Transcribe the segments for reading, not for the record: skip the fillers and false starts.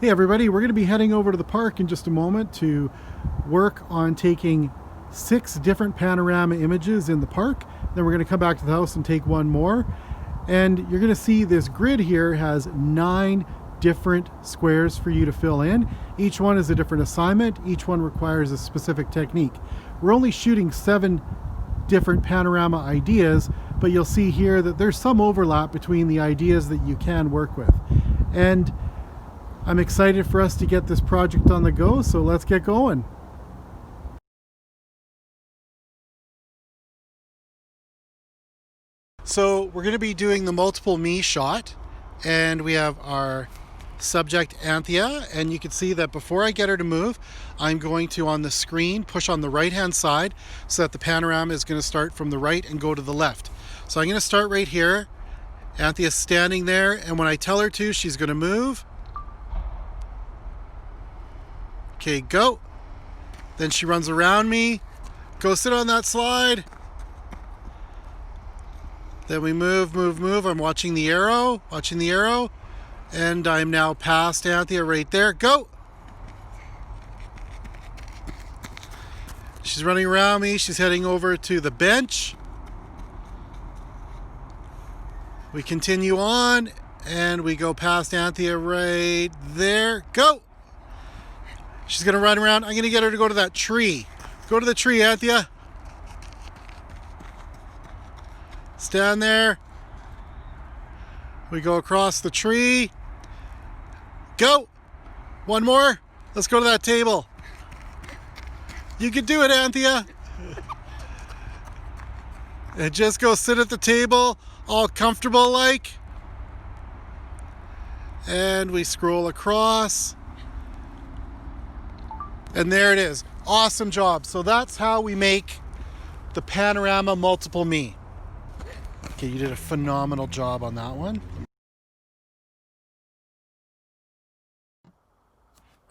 Hey everybody, we're going to be heading over to the park in just a moment to work on taking 6 different panorama images in the park. Then we're going to come back to the house and take one more. And you're going to see this grid here has 9 different squares for you to fill in. Each one is a different assignment. Each one requires a specific technique. We're only shooting 7 different panorama ideas, but you'll see here that there's some overlap between the ideas that you can work with. And I'm excited for us to get this project on the go, so let's get going. So we're going to be doing the multiple me shot, and we have our subject Anthea, and you can see that before I get her to move, I'm going to, on the screen, push on the right hand side so that the panorama is going to start from the right and go to the left. So I'm going to start right here. Anthea's standing there, and when I tell her to, she's going to move. Okay, go. Then she runs around me. Go sit on that slide. Then we move. I'm watching the arrow, and I'm now past Anthea right there. Go. She's running around me. She's heading over to the bench. We continue on, and we go past Anthea right there. Go. She's going to run around. I'm going to get her to go to that tree. Go to the tree, Anthea. Stand there. We go across the tree. Go. One more. Let's go to that table. You can do it, Anthea. And just go sit at the table, all comfortable like. And we scroll across. And there it is. Awesome job. So that's how we make the Panorama Multiple Me. Okay, you did a phenomenal job on that one.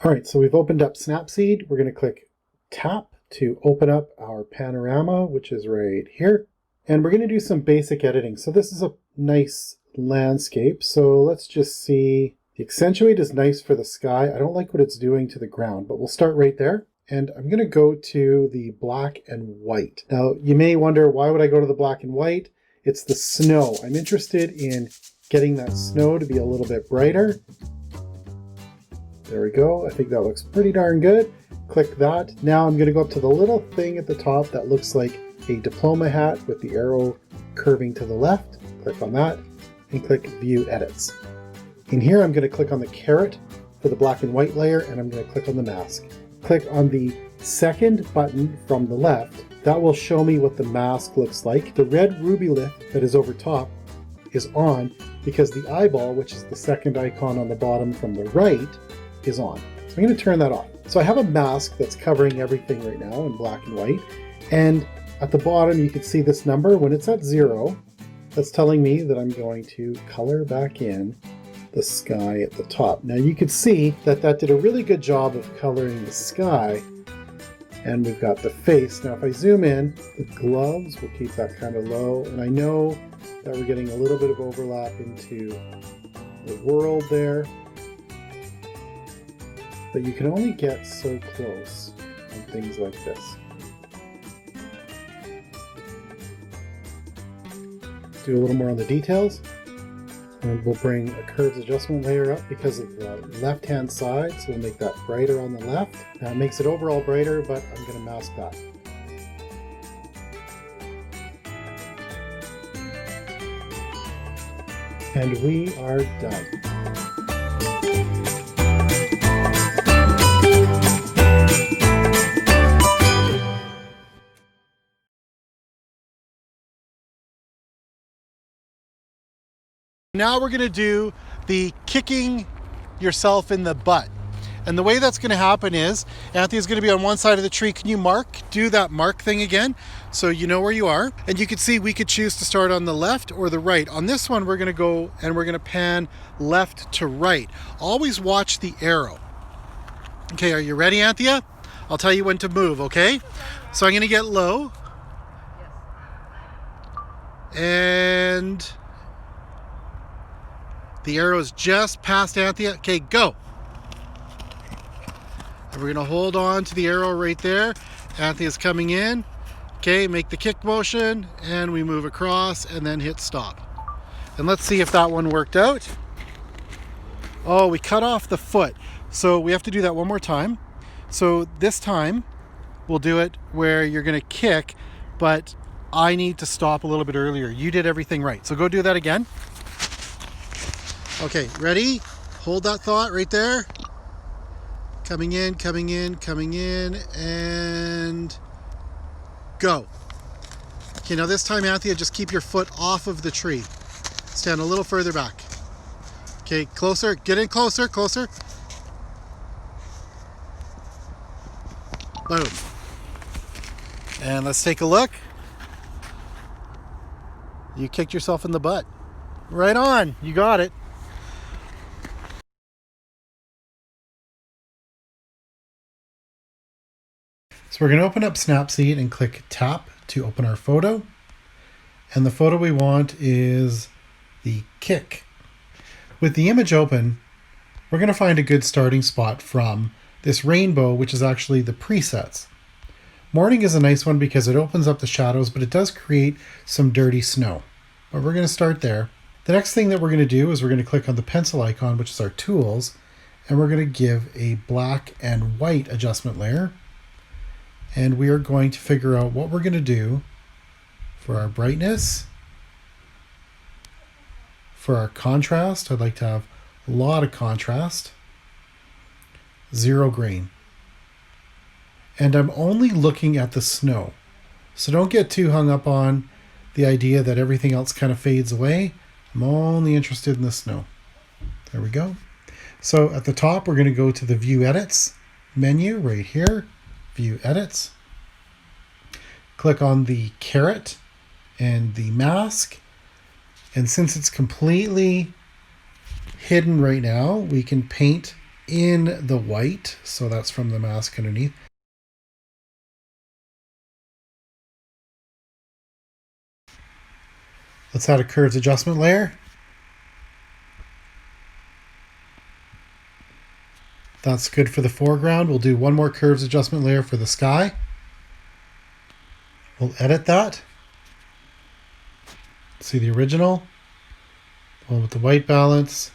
All right, so we've opened up Snapseed. We're going to click tap to open up our panorama, which is right here. And we're going to do some basic editing. So this is a nice landscape. So let's just see. The accentuate is nice for the sky. I don't like what it's doing to the ground, but we'll start right there. And I'm going to go to the black and white. Now, you may wonder, why would I go to the black and white? It's the snow. I'm interested in getting that snow to be a little bit brighter. There we go. I think that looks pretty darn good. Click that. Now I'm going to go up to the little thing at the top that looks like a diploma hat with the arrow curving to the left. Click on that and click View Edits. In here, I'm going to click on the caret for the black and white layer, and I'm going to click on the mask. Click on the second button from the left. That will show me what the mask looks like. The red ruby lift that is over top is on because the eyeball, which is the second icon on the bottom from the right, is on. So I'm going to turn that off. So I have a mask that's covering everything right now in black and white. And at the bottom, you can see this number. When it's at 0, that's telling me that I'm going to color back in the sky at the top. Now you can see that that did a really good job of coloring the sky, and we've got the face. Now if I zoom in, the gloves, we'll keep that kind of low, and I know that we're getting a little bit of overlap into the world there, but you can only get so close on things like this. Do a little more on the details. And we'll bring a curves adjustment layer up because of the left-hand side, so we'll make that brighter on the left. Now it makes it overall brighter, but I'm going to mask that. And we are done. Now we're going to do the kicking yourself in the butt. And the way that's going to happen is, Anthea's going to be on one side of the tree. Can you do that mark thing again so you know where you are? And you can see we could choose to start on the left or the right. On this one, we're going to go and we're going to pan left to right. Always watch the arrow. Okay, are you ready, Anthea? I'll tell you when to move, okay? So I'm going to get low. And the arrow is just past Anthea. Okay, go. And we're gonna hold on to the arrow right there. Anthony is coming in. Okay, make the kick motion, and we move across and then hit stop. And let's see if that one worked out. Oh, we cut off the foot. So we have to do that one more time. So this time, we'll do it where you're gonna kick, but I need to stop a little bit earlier. You did everything right. So go do that again. Okay, ready? Hold that thought right there. Coming in, coming in, coming in, and go. Okay, now this time, Anthea, just keep your foot off of the tree. Stand a little further back. Okay, closer, get in closer, closer. Boom. And let's take a look. You kicked yourself in the butt. Right on, you got it. So we're going to open up Snapseed and click tap to open our photo. And the photo we want is the kick. With the image open, we're going to find a good starting spot from this rainbow, which is actually the presets. Morning is a nice one because it opens up the shadows, but it does create some dirty snow. But we're going to start there. The next thing that we're going to do is we're going to click on the pencil icon, which is our tools, and we're going to give a black and white adjustment layer. And we are going to figure out what we're going to do for our brightness. For our contrast, I'd like to have a lot of contrast. 0 green. And I'm only looking at the snow. So don't get too hung up on the idea that everything else kind of fades away. I'm only interested in the snow. There we go. So at the top, we're going to go to the View Edits menu right here. View Edits. Click on the caret and the mask. And since it's completely hidden right now, we can paint in the white. So that's from the mask underneath. Let's add a curves adjustment layer. That's good for the foreground. We'll do one more curves adjustment layer for the sky. We'll edit that. See the original, the one with the white balance.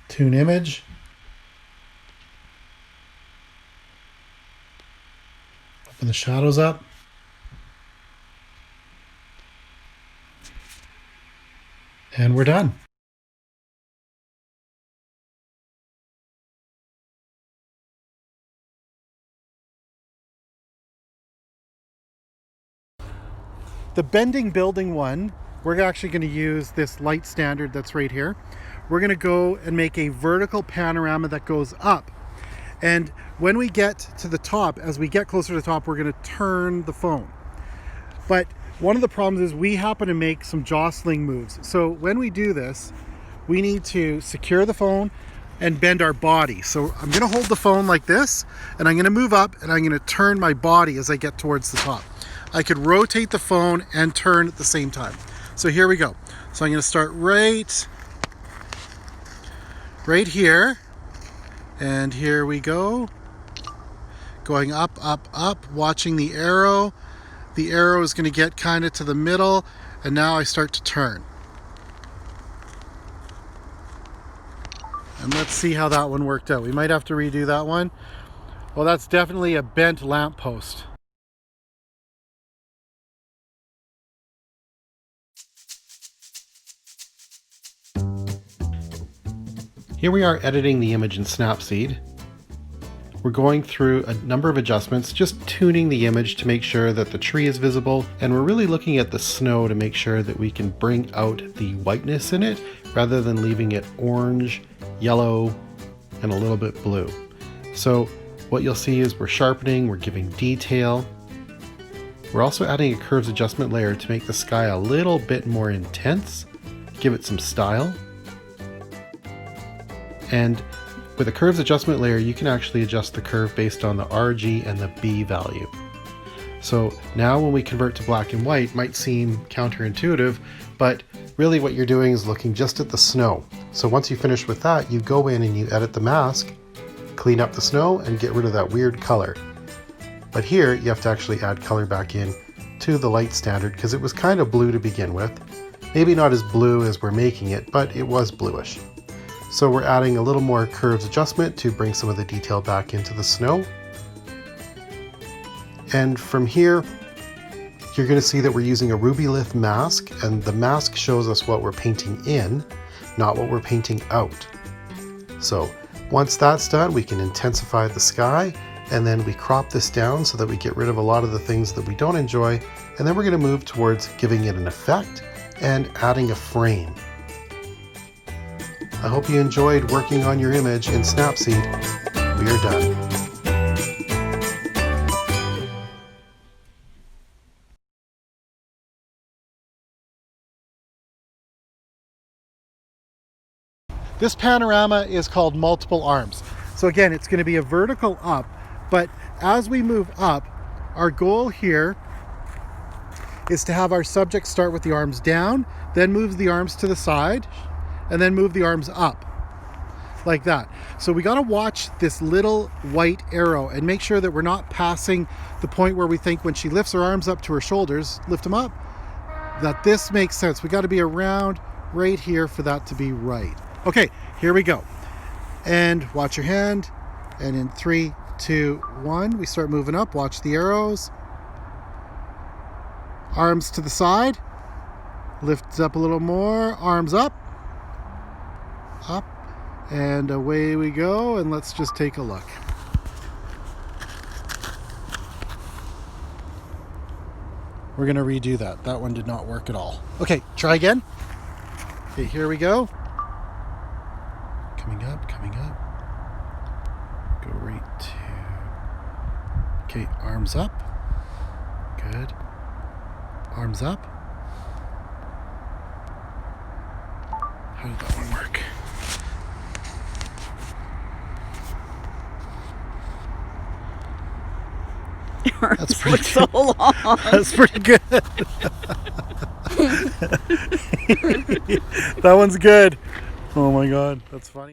Tune image. Open the shadows up. And we're done. The bending building one, we're actually going to use this light standard that's right here. We're going to go and make a vertical panorama that goes up. And when we get to the top, as we get closer to the top, we're going to turn the phone. But one of the problems is we happen to make some jostling moves. So when we do this, we need to secure the phone and bend our body. So I'm going to hold the phone like this, and I'm going to move up, and I'm going to turn my body as I get towards the top. I could rotate the phone and turn at the same time. So here we go. So I'm going to start right here. And here we go. Going up, up, up, watching the arrow. The arrow is going to get kind of to the middle, and now I start to turn. And let's see how that one worked out. We might have to redo that one. Well, that's definitely a bent lamppost. Here we are editing the image in Snapseed. We're going through a number of adjustments, just tuning the image to make sure that the tree is visible, and we're really looking at the snow to make sure that we can bring out the whiteness in it rather than leaving it orange, yellow, and a little bit blue. So what you'll see is we're sharpening, we're giving detail. We're also adding a curves adjustment layer to make the sky a little bit more intense, give it some style. And with a curves adjustment layer, you can actually adjust the curve based on the RG and the B value. So now when we convert to black and white, it might seem counterintuitive, but really what you're doing is looking just at the snow. So once you finish with that, you go in and you edit the mask, clean up the snow, and get rid of that weird color. But here you have to actually add color back in to the light standard because it was kind of blue to begin with. Maybe not as blue as we're making it, but it was bluish. So we're adding a little more curves adjustment to bring some of the detail back into the snow. And from here, you're going to see that we're using a Rubylith mask, and the mask shows us what we're painting in, not what we're painting out. So once that's done, we can intensify the sky, and then we crop this down so that we get rid of a lot of the things that we don't enjoy, and then we're going to move towards giving it an effect and adding a frame. I hope you enjoyed working on your image in Snapseed. We are done. This panorama is called Multiple Arms. So again, it's going to be a vertical up, but as we move up, our goal here is to have our subject start with the arms down, then move the arms to the side, and then move the arms up, like that. So we got to watch this little white arrow and make sure that we're not passing the point where we think when she lifts her arms up to her shoulders, lift them up, that this makes sense. We got to be around right here for that to be right. Okay, here we go. And watch your hand. And in 3, 2, 1, we start moving up. Watch the arrows. Arms to the side. Lift up a little more. Arms up. Up. And away we go. And let's just take a look. We're going to redo that. That one did not work at all. Okay, try again. Okay, here we go. Coming up, coming up. Go right to... Okay, arms up. Good. Arms up. How did that one work? That's pretty good. So long. That's pretty good. That one's good. Oh my God, that's funny.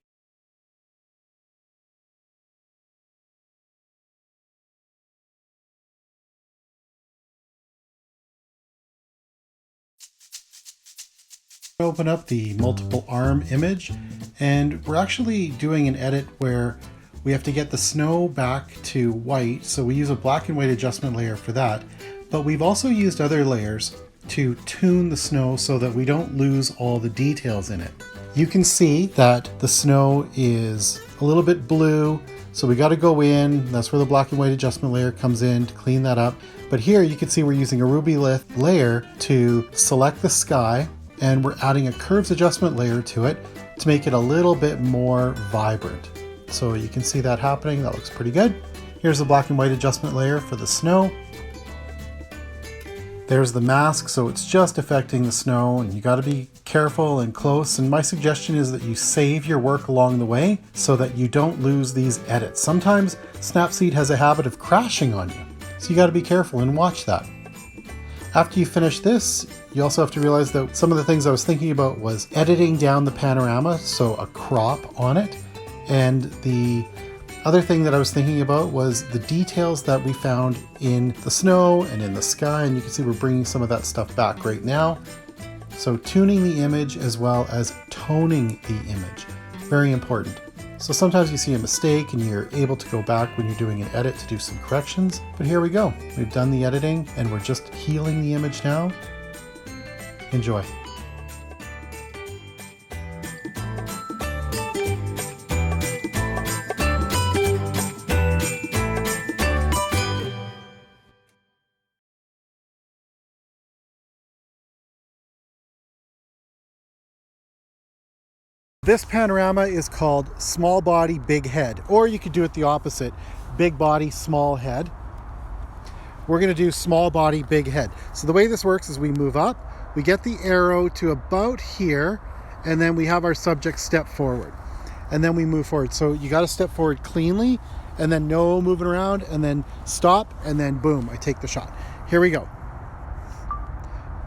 Open up the multiple arm image, and we're actually doing an edit where we have to get the snow back to white, so we use a black and white adjustment layer for that, but we've also used other layers to tune the snow so that we don't lose all the details in it. You can see that the snow is a little bit blue, so we got to go in. That's where the black and white adjustment layer comes in to clean that up. But here you can see we're using a Rubylith layer to select the sky, and we're adding a curves adjustment layer to it to make it a little bit more vibrant. So you can see that happening. That looks pretty good. Here's the black and white adjustment layer for the snow. There's the mask, so it's just affecting the snow, and you got to be careful and close. And my suggestion is that you save your work along the way so that you don't lose these edits. Sometimes Snapseed has a habit of crashing on you, so you got to be careful and watch that. After you finish this, you also have to realize that some of the things I was thinking about was editing down the panorama, so a crop on it. And the other thing that I was thinking about was the details that we found in the snow and in the sky, and you can see we're bringing some of that stuff back right now. So tuning the image as well as toning the image, very important. So sometimes you see a mistake and you're able to go back when you're doing an edit to do some corrections, but here we go. We've done the editing and we're just healing the image now. Enjoy. This panorama is called Small Body, Big Head, or you could do it the opposite, Big Body, Small Head. We're going to do Small Body, Big Head. So the way this works is we move up, we get the arrow to about here, and then we have our subject step forward. And then we move forward. So you got to step forward cleanly, and then no moving around, and then stop, and then boom, I take the shot. Here we go.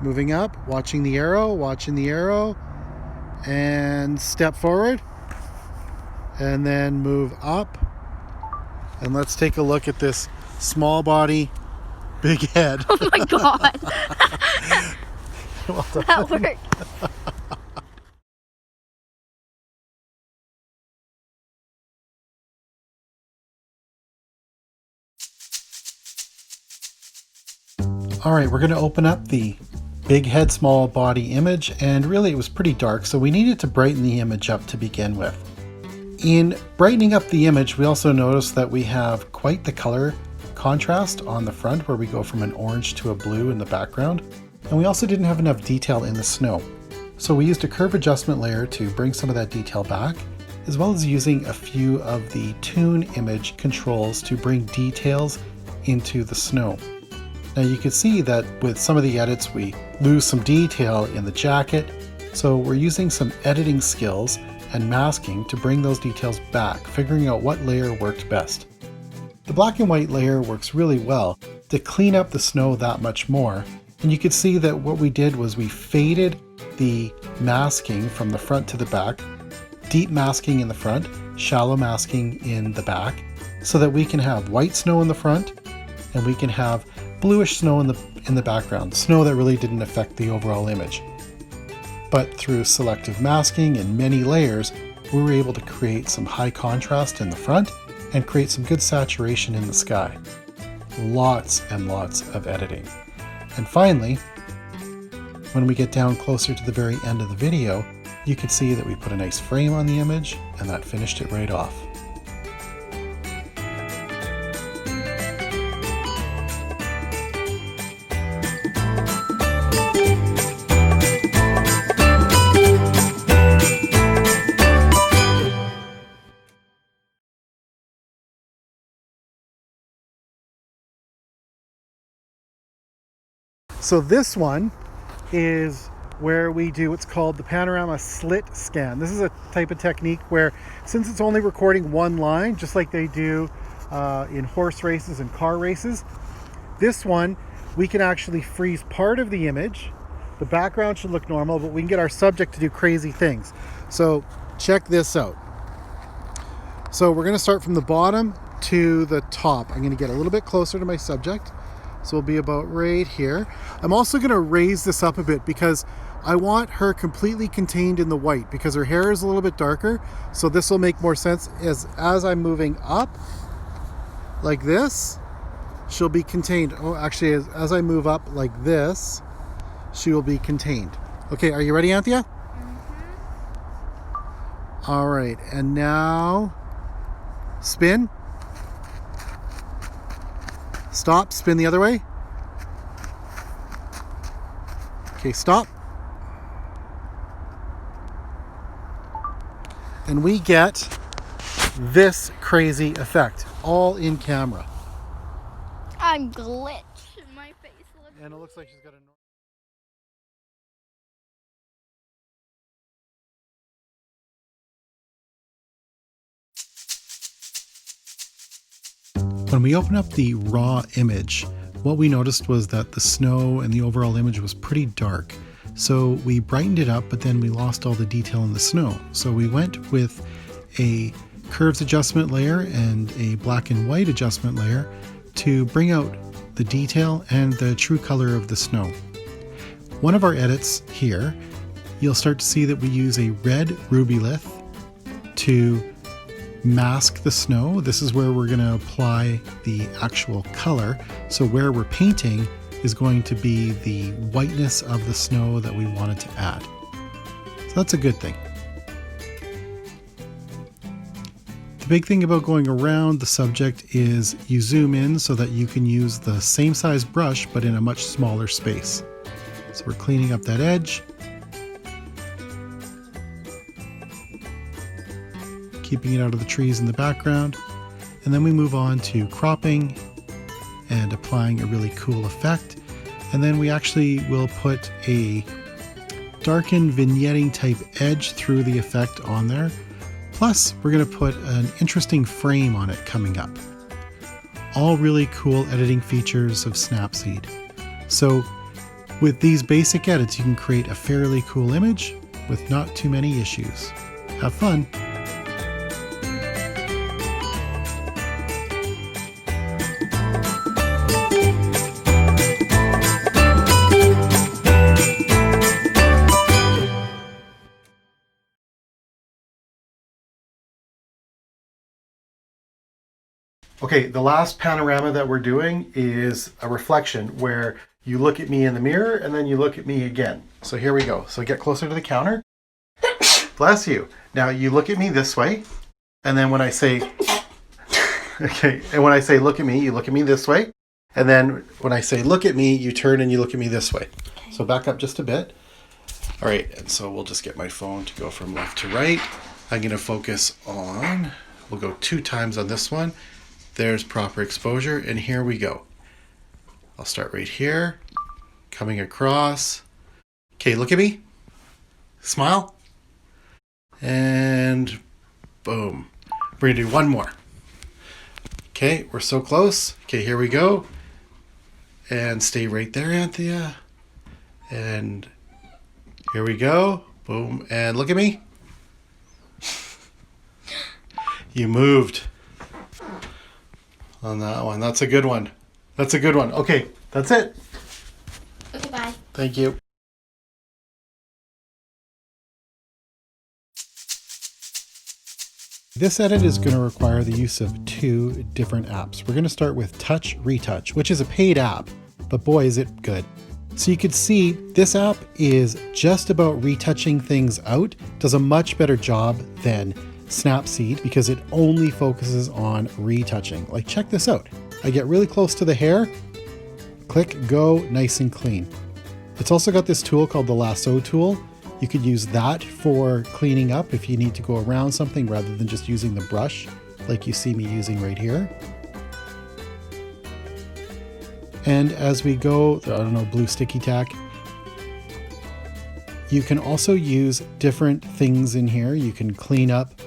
moving up, watching the arrow, and step forward, and then move up. And let's take a look at this small body, big head. Oh my god. Well done. That worked. All right, we're going to open up the big head, small body image, and really it was pretty dark, so we needed to brighten the image up to begin with. In brightening up the image, we also noticed that we have quite the color contrast on the front, where we go from an orange to a blue in the background, and we also didn't have enough detail in the snow. So we used a curve adjustment layer to bring some of that detail back, as well as using a few of the Tune image controls to bring details into the snow. Now you can see that with some of the edits we lose some detail in the jacket, so we're using some editing skills and masking to bring those details back, figuring out what layer worked best. The black and white layer works really well to clean up the snow that much more, and you can see that what we did was we faded the masking from the front to the back, deep masking in the front, shallow masking in the back, so that we can have white snow in the front and we can have bluish snow in the background, snow that really didn't affect the overall image. But through selective masking and many layers, we were able to create some high contrast in the front and create some good saturation in the sky. Lots and lots of editing. And finally, when we get down closer to the very end of the video, you can see that we put a nice frame on the image and that finished it right off. So this one is where we do what's called the Panorama Slit-Scan. This is a type of technique where, since it's only recording one line, just like they do in horse races and car races, this one we can actually freeze part of the image. The background should look normal, but we can get our subject to do crazy things. So check this out. So we're going to start from the bottom to the top. I'm going to get a little bit closer to my subject. So we'll be about right here. I'm also going to raise this up a bit because I want her completely contained in the white, because her hair is a little bit darker. So this will make more sense as I'm moving up like this, she'll be contained. Oh, actually, as I move up like this, she will be contained. Okay, are you ready, Anthea? Mm-hmm. All right, and now spin. Stop, spin the other way. Okay, stop. And we get this crazy effect, all in camera. I'm glitched. My face looks And it looks like she's got a... When we open up the raw image, what we noticed was that the snow and the overall image was pretty dark. So we brightened it up, but then we lost all the detail in the snow. So we went with a curves adjustment layer and a black and white adjustment layer to bring out the detail and the true color of the snow. One of our edits here, you'll start to see that we use a red rubylith to mask the snow. This is where we're going to apply the actual color. So where we're painting is going to be the whiteness of the snow that we wanted to add. So that's a good thing. The big thing about going around the subject is you zoom in so that you can use the same size brush but in a much smaller space. So we're cleaning up that edge, keeping it out of the trees in the background, and then we move on to cropping and applying a really cool effect. And then we actually will put a darkened vignetting type edge through the effect on there. Plus, we're going to put an interesting frame on it coming up. All really cool editing features of Snapseed. So With these basic edits, you can create a fairly cool image with not too many issues. Have fun! Okay, the last panorama that we're doing is a reflection where you look at me in the mirror and then you look at me again. So here we go. So get closer to the counter. Bless you. Now you look at me this way, and then when I say, okay, and when I say look at me, you look at me this way. And then when I say look at me, you turn and you look at me this way. So back up just a bit. All right, and so we'll just get my phone to go from left to right. I'm gonna focus on, we'll go 2 times on this one. There's proper exposure, and here we go. I'll start right here, coming across. Okay, look at me. Smile. And boom. We're gonna do one more. Okay, we're so close. Okay, here we go. And stay right there, Anthea. And here we go. Boom, and look at me. You moved on that one. That's a good one. That's a good one. Okay, that's it. Okay, bye. Thank you. This edit is going to require the use of 2 different apps. We're going to start with Touch Retouch, which is a paid app, but boy is it good. So you could see this app is just about retouching things out, does a much better job than Snapseed because it only focuses on retouching. Like, check this out. I get really close to the hair, click, go, nice and clean. It's also got this tool called the lasso tool. You could use that for cleaning up if you need to go around something rather than just using the brush like you see me using right here. And as we go, I don't know, blue sticky tack, you can also use different things in here. You can clean up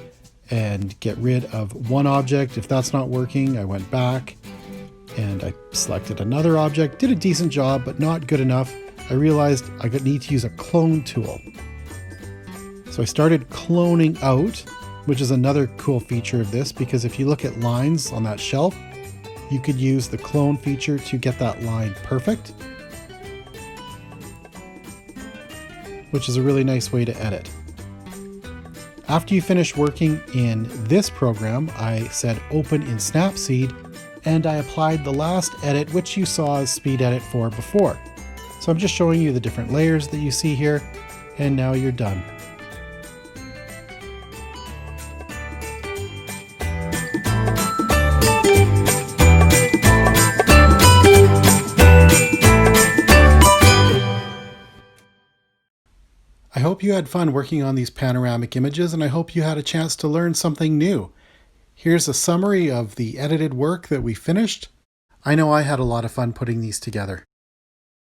and get rid of one object. If that's not working, I went back and I selected another object, did a decent job, but not good enough. I realized I need to use a clone tool. So I started cloning out, which is another cool feature of this, because if you look at lines on that shelf, you could use the clone feature to get that line perfect, which is a really nice way to edit. After you finish working in this program, I said open in Snapseed, and I applied the last edit, which you saw as Speed Edit 4 before. So I'm just showing you the different layers that you see here, and now you're done. I hope you had fun working on these panoramic images, and I hope you had a chance to learn something new. Here's a summary of the edited work that we finished. I know I had a lot of fun putting these together.